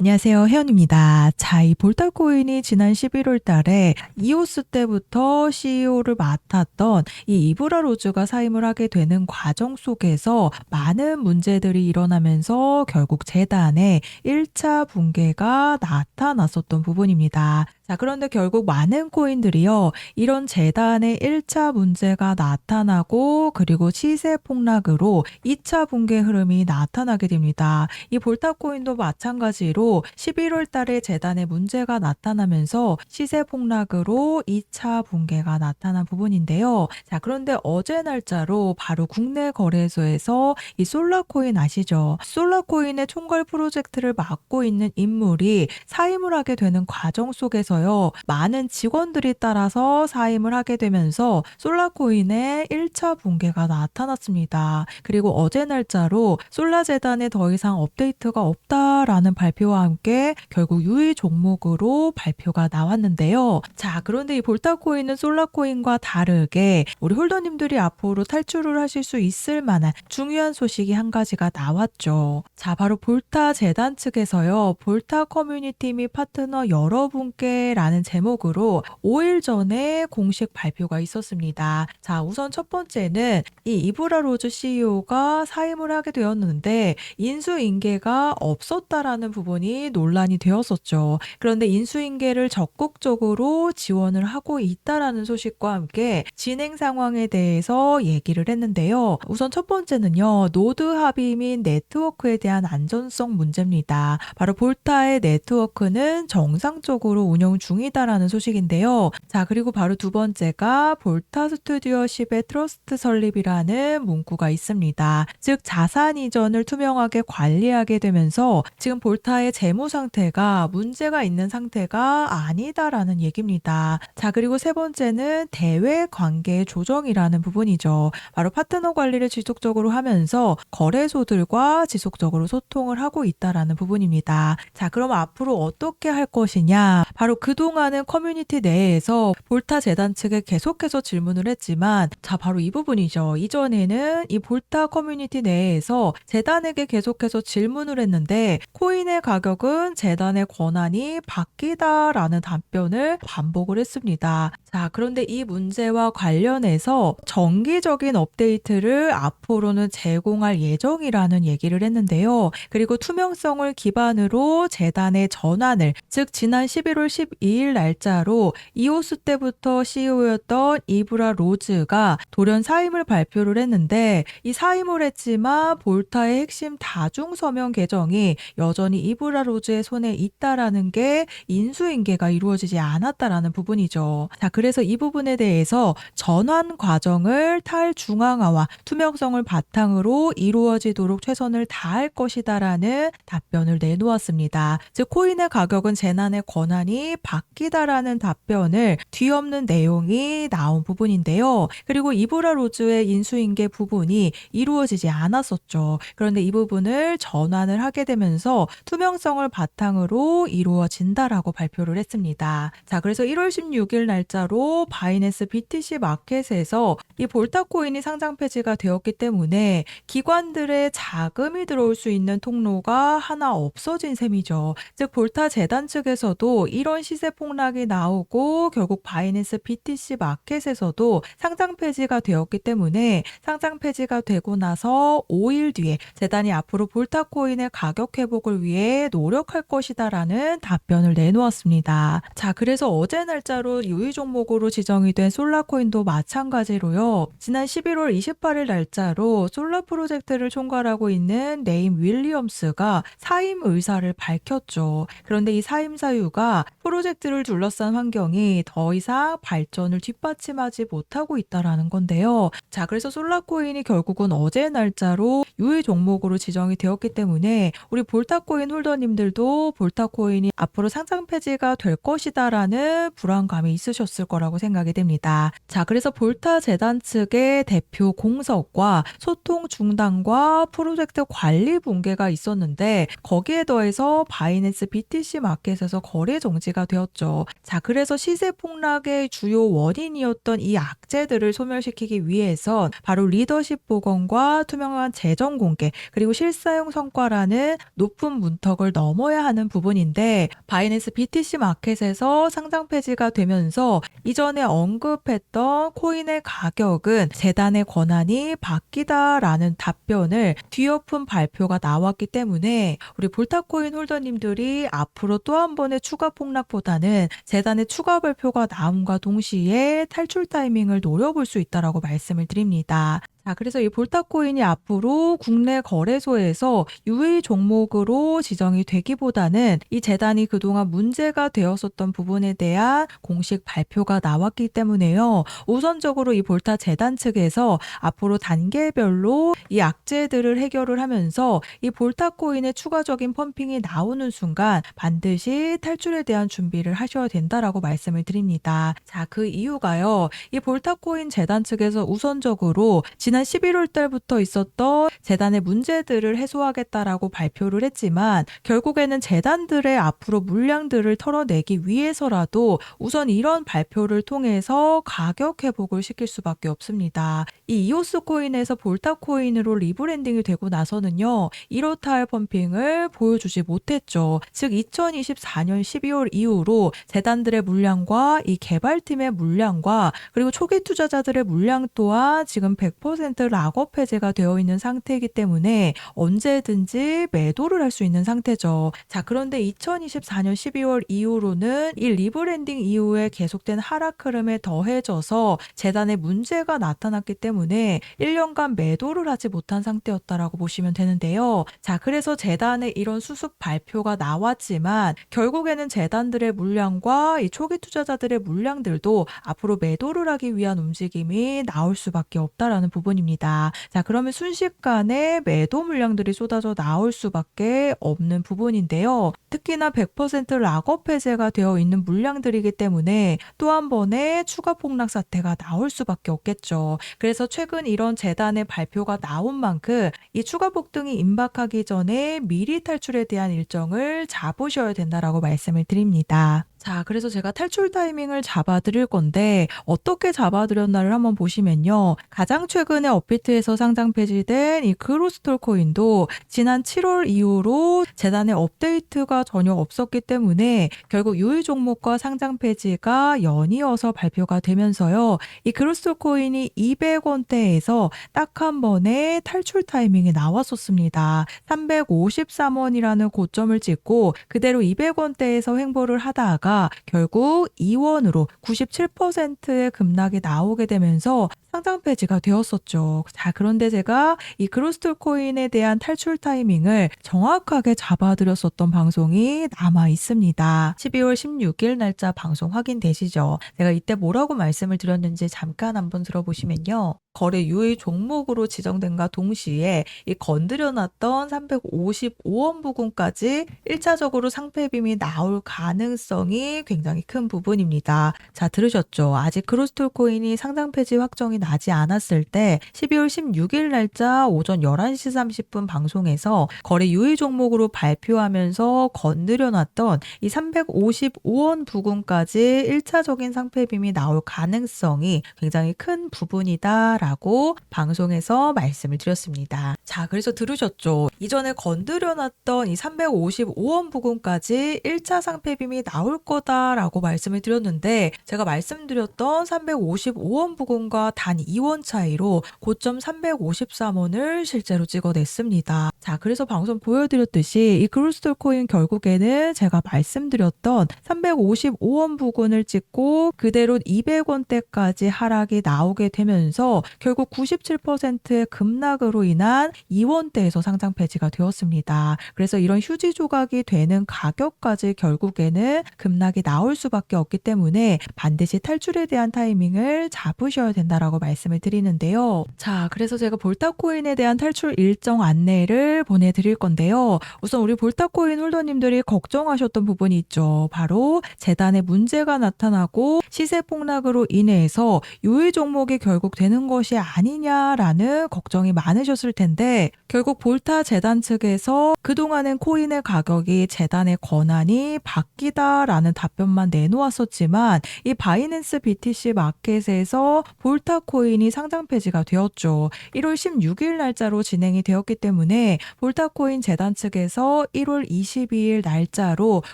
안녕하세요. 혜연입니다. 자, 이 볼타코인이 지난 11월 달에 이오스 때부터 CEO를 맡았던 이 이브라 로즈가 사임을 하게 되는 과정 속에서 많은 문제들이 일어나면서 결국 재단의 1차 붕괴가 나타났었던 부분입니다. 자, 그런데 결국 많은 코인들이요, 이런 재단의 1차 문제가 나타나고 그리고 시세 폭락으로 2차 붕괴 흐름이 나타나게 됩니다. 이 볼타코인도 마찬가지로 11월 달에 재단에 문제가 나타나면서 시세 폭락으로 2차 붕괴가 나타난 부분인데요. 자, 그런데 어제 날짜로 바로 국내 거래소에서 이 솔라코인 아시죠? 솔라코인의 총괄 프로젝트를 맡고 있는 인물이 사임을 하게 되는 과정 속에서요, 많은 직원들이 따라서 사임을 하게 되면서 솔라코인의 1차 붕괴가 나타났습니다. 그리고 어제 날짜로 솔라재단에 더 이상 업데이트가 없다라는 발표와 함께 결국 유의 종목으로 발표가 나왔는데요. 자, 그런데 이 볼타코인은 솔라코인과 다르게 우리 홀더님들이 앞으로 탈출을 하실 수 있을 만한 중요한 소식이 한 가지가 나왔죠. 자, 바로 볼타 재단 측에서요, 볼타 커뮤니티 및 파트너 여러분께라는 제목으로 5일 전에 공식 발표가 있었습니다. 자, 우선 첫 번째는 이 이브라 로즈 CEO가 사임을 하게 되었는데 인수인계가 없었다라는 부분이 논란이 되었었죠. 그런데 인수인계를 적극적으로 지원을 하고 있다라는 소식과 함께 진행 상황에 대해서 얘기를 했는데요. 우선 첫 번째는요, 노드 합의 및 네트워크에 대한 안전성 문제입니다. 바로 볼타의 네트워크는 정상적으로 운영 중이다라는 소식인데요. 자, 그리고 바로 두 번째가 볼타 스튜디오십의 트러스트 설립이라는 문구가 있습니다. 즉 자산 이전을 투명하게 관리하게 되면서 지금 볼타의 재무 상태가 문제가 있는 상태가 아니다라는 얘기입니다. 자, 그리고 세 번째는 대외 관계 조정이라는 부분이죠. 바로 파트너 관리를 지속적으로 하면서 거래소들과 지속적으로 소통을 하고 있다라는 부분입니다. 자, 그럼 앞으로 어떻게 할 것이냐? 바로 그동안은 커뮤니티 내에서 볼타 재단 측에 계속해서 질문을 했지만, 자, 바로 이 부분이죠. 이전에는 이 볼타 커뮤니티 내에서 재단에게 계속해서 질문을 했는데 코인의 가격은 재단의 권한이 바뀌다라는 답변을 반복을 했습니다. 자, 그런데 이 문제와 관련해서 정기적인 업데이트를 앞으로는 제공할 예정이라는 얘기를 했는데요. 그리고 투명성을 기반으로 재단의 전환을, 즉 지난 11월 12일 날짜로 이오스 때부터 CEO였던 이브라 로즈가 돌연 사임을 발표를 했는데, 이 사임을 했지만 볼타의 핵심 다중 서명 계정이 여전히 이브라 로즈의 손에 있다라는 게 인수인계가 이루어지지 않았다라는 부분이죠. 자, 그래서 이 부분에 대해서 전환 과정을 탈중앙화와 투명성을 바탕으로 이루어지도록 최선을 다할 것이다라는 답변을 내놓았습니다. 즉 코인의 가격은 재단의 권한이 바뀌다라는 답변을 뒤엎는 내용이 나온 부분인데요. 그리고 이브라 로즈의 인수인계 부분이 이루어지지 않았었죠. 그런데 이 부분을 전환을 하게 되면서 투명성을 바탕으로 이루어진다라고 발표를 했습니다. 자, 그래서 1월 16일 날짜로 바이낸스 BTC 마켓에서 이 볼타코인이 상장 폐지가 되었기 때문에 기관들의 자금이 들어올 수 있는 통로가 하나 없어진 셈이죠. 즉 볼타 재단 측에서도 이런 시세 폭락이 나오고 결국 바이낸스 BTC 마켓에서도 상장 폐지가 되었기 때문에 상장 폐지가 되고 나서 5일 뒤에 재단이 앞으로 볼타코인의 가격 회복을 위해 노력할 것이다라는 답변을 내놓았습니다. 자, 그래서 어제 날짜로 유의 종목으로 지정이 된 솔라코인도 마찬가지로요, 지난 11월 28일 날짜로 솔라 프로젝트를 총괄하고 있는 레임 윌리엄스가 사임 의사를 밝혔죠. 그런데 이 사임 사유가 프로젝트를 둘러싼 환경이 더 이상 발전을 뒷받침하지 못하고 있다라는 건데요. 자, 그래서 솔라코인이 결국은 어제 날짜로 유의 종목으로 지정이 되었기 때문에 우리 볼타코인 홀더님들도 볼타코인이 앞으로 상장 폐지가 될 것이다라는 불안감이 있으셨을 거라고 생각이 됩니다. 자, 그래서 볼타 재단 측의 대표 공석과 소통 중단과 프로젝트 관리 붕괴가 있었는데 거기에 더해서 바이낸스 BTC 마켓에서 거래 정지가 되었죠. 자, 그래서 시세 폭락의 주요 원인이었던 이 악재들을 소멸시키기 위해선 바로 리더십 복원과 투명한 재정 공개, 그리고 실사용 성과라는 높은 문턱을 넘어야 하는 부분인데, 바이낸스 BTC 마켓에서 상장 폐지가 되면서 이전에 언급했던 코인의 가격은 재단의 권한이 바뀌다라는 답변을 뒤엎은 발표가 나왔기 때문에 우리 볼타코인 홀더님들이 앞으로 또 한 번의 추가 폭락보다는 재단의 추가 발표가 나옴과 동시에 탈출 타이밍을 노려볼 수 있다라고 말씀을 드립니다. 자, 그래서 이 볼타코인이 앞으로 국내 거래소에서 유의 종목으로 지정이 되기보다는 이 재단이 그동안 문제가 되었었던 부분에 대한 공식 발표가 나왔기 때문에요. 우선적으로 이 볼타 재단 측에서 앞으로 단계별로 이 악재들을 해결을 하면서 이 볼타코인의 추가적인 펌핑이 나오는 순간 반드시 탈출에 대한 준비를 하셔야 된다라고 말씀을 드립니다. 자, 그 이유가요. 이 볼타코인 재단 측에서 우선적으로 지난 11월 달부터 있었던 재단의 문제들을 해소하겠다라고 발표를 했지만 결국에는 재단들의 앞으로 물량들을 털어내기 위해서라도 우선 이런 발표를 통해서 가격 회복을 시킬 수밖에 없습니다. 이 이오스 코인에서 볼타 코인으로 리브랜딩이 되고 나서는요. 이렇다 할 펌핑을 보여주지 못했죠. 즉 2024년 12월 이후로 재단들의 물량과 이 개발팀의 물량과 그리고 초기 투자자들의 물량 또한 지금 100% 락업 해제가 되어 있는 상태이기 때문에 언제든지 매도를 할 수 있는 상태죠. 자, 그런데 2024년 12월 이후로는 이 리브랜딩 이후에 계속된 하락 흐름에 더해져서 재단에 문제가 나타났기 때문에 1년간 매도를 하지 못한 상태였다라고 보시면 되는데요. 자, 그래서 재단의 이런 수습 발표가 나왔지만 결국에는 재단들의 물량과 이 초기 투자자들의 물량들도 앞으로 매도를 하기 위한 움직임이 나올 수밖에 없다라는 부분입니다. 자, 그러면 순식간에 매도 물량들이 쏟아져 나올 수밖에 없는 부분인데요. 특히나 100% 락업 해제가 되어 있는 물량들이기 때문에 또 한 번의 추가 폭락 사태가 나올 수밖에 없겠죠. 그래서 최근 이런 재단의 발표가 나온 만큼 이 추가 폭등이 임박하기 전에 미리 탈출에 대한 일정을 잡으셔야 된다라고 말씀을 드립니다. 자, 그래서 제가 탈출 타이밍을 잡아드릴 건데 어떻게 잡아드렸나를 한번 보시면요. 가장 최근에 업비트에서 상장 폐지된 이 그로스톨 코인도 지난 7월 이후로 재단의 업데이트가 전혀 없었기 때문에 결국 유의 종목과 상장 폐지가 연이어서 발표가 되면서요. 이 그로스톨 코인이 200원대에서 딱 한 번에 탈출 타이밍이 나왔었습니다. 353원이라는 고점을 찍고 그대로 200원대에서 횡보를 하다가 결국 2원으로 97%의 급락이 나오게 되면서 상장 폐지가 되었었죠. 자, 그런데 제가 이 그로스톨 코인에 대한 탈출 타이밍을 정확하게 잡아드렸었던 방송이 남아 있습니다. 12월 16일 날짜 방송 확인되시죠? 제가 이때 뭐라고 말씀을 드렸는지 잠깐 한번 들어보시면요. 거래 유의 종목으로 지정된과 동시에 이 건드려놨던 355원 부근까지 1차적으로 상패빔이 나올 가능성이 굉장히 큰 부분입니다. 자, 들으셨죠? 아직 그로스톨 코인이 상장 폐지 확정이 나지 않았을 때 12월 16일 날짜 오전 11시 30분 방송에서 거래 유의 종목으로 발표하면서 건드려놨던 이 355원 부근까지 1차적인 상패빔이 나올 가능성이 굉장히 큰 부분이다 라고 방송에서 말씀을 드렸습니다. 자, 그래서 들으셨죠? 이전에 건드려놨던 이 355원 부근까지 1차 상패빔이 나올 거다라고 말씀을 드렸는데 제가 말씀드렸던 355원 부근과 단 2원 차이로 고점 353원을 실제로 찍어냈습니다. 자, 그래서 방송 보여드렸듯이 이 그로스톨 코인 결국에는 제가 말씀드렸던 355원 부근을 찍고 그대로 200원대까지 하락이 나오게 되면서 결국 97%의 급락으로 인한 2원대에서 상장 폐지가 되었습니다. 그래서 이런 휴지 조각이 되는 가격까지 결국에는 급락이 나올 수밖에 없기 때문에 반드시 탈출에 대한 타이밍을 잡으셔야 된다라고 말씀을 드리는데요. 자, 그래서 제가 볼타코인에 대한 탈출 일정 안내를 보내드릴 건데요. 우선 우리 볼타코인 홀더님들이 걱정하셨던 부분이 있죠. 바로 재단에 문제가 나타나고 시세 폭락으로 인해서 요일 종목이 결국 되는 것이 아니냐라는 걱정이 많으셨을 텐데, 결국 볼타 재단 측에서 그동안은 코인의 가격이 재단의 권한이 바뀌다라는 답변만 내놓았었지만, 이 바이낸스 BTC 마켓에서 볼타 코인이 상장 폐지가 되었죠. 1월 16일 날짜로 진행이 되었기 때문에 볼타 코인 재단 측에서 1월 22일 날짜로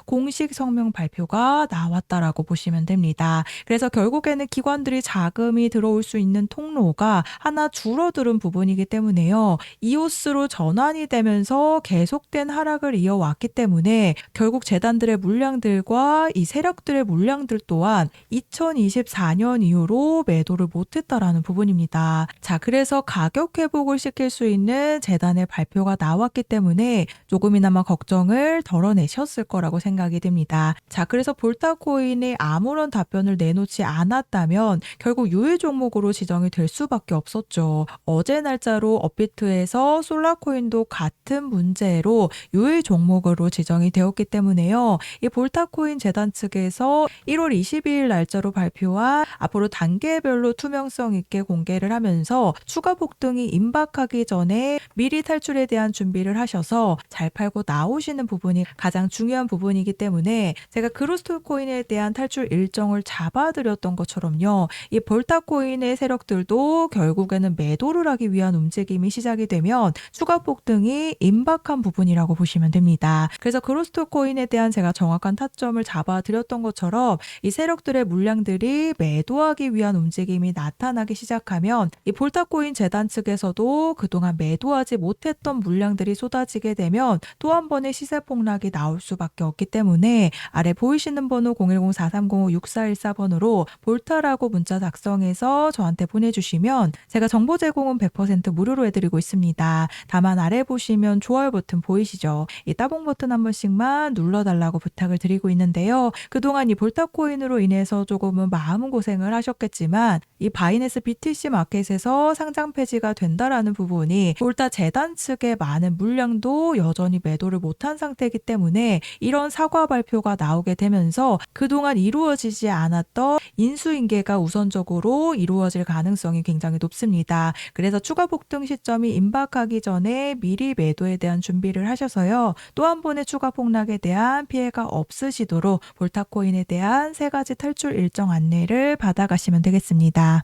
공식 성명 발표가 나왔다라고 보시면 됩니다. 그래서 결국에는 기관들이 자금이 들어올 수 있는 통로가 하나 줄어드는 부분이기 때문에요. 이오스로 전환이 되면서 계속된 하락을 이어왔기 때문에 결국 재단들의 물량들과 이 세력들의 물량들 또한 2024년 이후로 매도를 못했다라는 부분입니다. 자, 그래서 가격 회복을 시킬 수 있는 재단의 발표가 나왔기 때문에 조금이나마 걱정을 덜어내셨을 거라고 생각이 됩니다. 자, 그래서 볼타코인이 아무런 답변을 내놓지 않았다면 결국 유예 종목으로 지정이 될 수밖에 없었죠. 어제 날짜로 업비트에서 솔라코인도 같은 문제로 유예 종목으로 지정이 되었기 때문에요. 이 볼타코인 재단 측에서 1월 22일 날짜로 발표한 앞으로 단계별로 투명성 있게 공개를 하면서 추가 폭등이 임박하기 전에 미리 탈출에 대한 준비를 하셔서 잘 팔고 나오시는 부분이 가장 중요한 부분이기 때문에 제가 그로스토코인에 대한 탈출 일정을 잡아드렸던 것처럼요. 이 볼타코인의 세력들도 결국에는 매도를 하기 위한 움직임이 시작이 되면 추가 폭등이 임박한 부분이라고 보시면 됩니다. 그래서 그로스토코인에 대한 제가 정확한 타점을 잡아드렸던 것처럼 이 세력들의 물량들이 매도하기 위한 움직임이 나타나기 시작하면 이 볼타코인 재단 측에서도 그동안 매도하지 못했던 물량들이 쏟아지게 되면 또 한 번의 시세 폭락이 나올 수밖에 없기 때문에 아래 보이시는 번호 010-4305-6414번으로 볼타라고 문자 작성해서 저한테 보내주시면 제가 정보 제공은 100% 무료로 해드리고 있습니다. 다만 아래 보시면 좋아요 버튼 보이시죠? 이 따봉 버튼 한 번씩만 눌러달라고 부탁을 드리고 있는데요. 그동안 이 볼타코인으로 인해서 조금은 마음고생을 하셨겠지만 이 바이낸스 BTC 마켓에서 상장 폐지가 된다라는 부분이 볼타 재단 측의 많은 물량도 여전히 매도를 못한 상태이기 때문에 이런 사과 발표가 나오게 되면서 그동안 이루어지지 않았던 인수인계가 우선적으로 이루어질 가능성이 굉장히 높습니다. 그래서 추가 폭등 시점이 임박하기 전에 미리 매도에 대한 준비를 하셔서요. 또 한 번의 추가 폭락에 대한 피해가 없으시도록 볼타코인에 대한 3가지 탈출 일정 안내를 받아가시면 되겠습니다.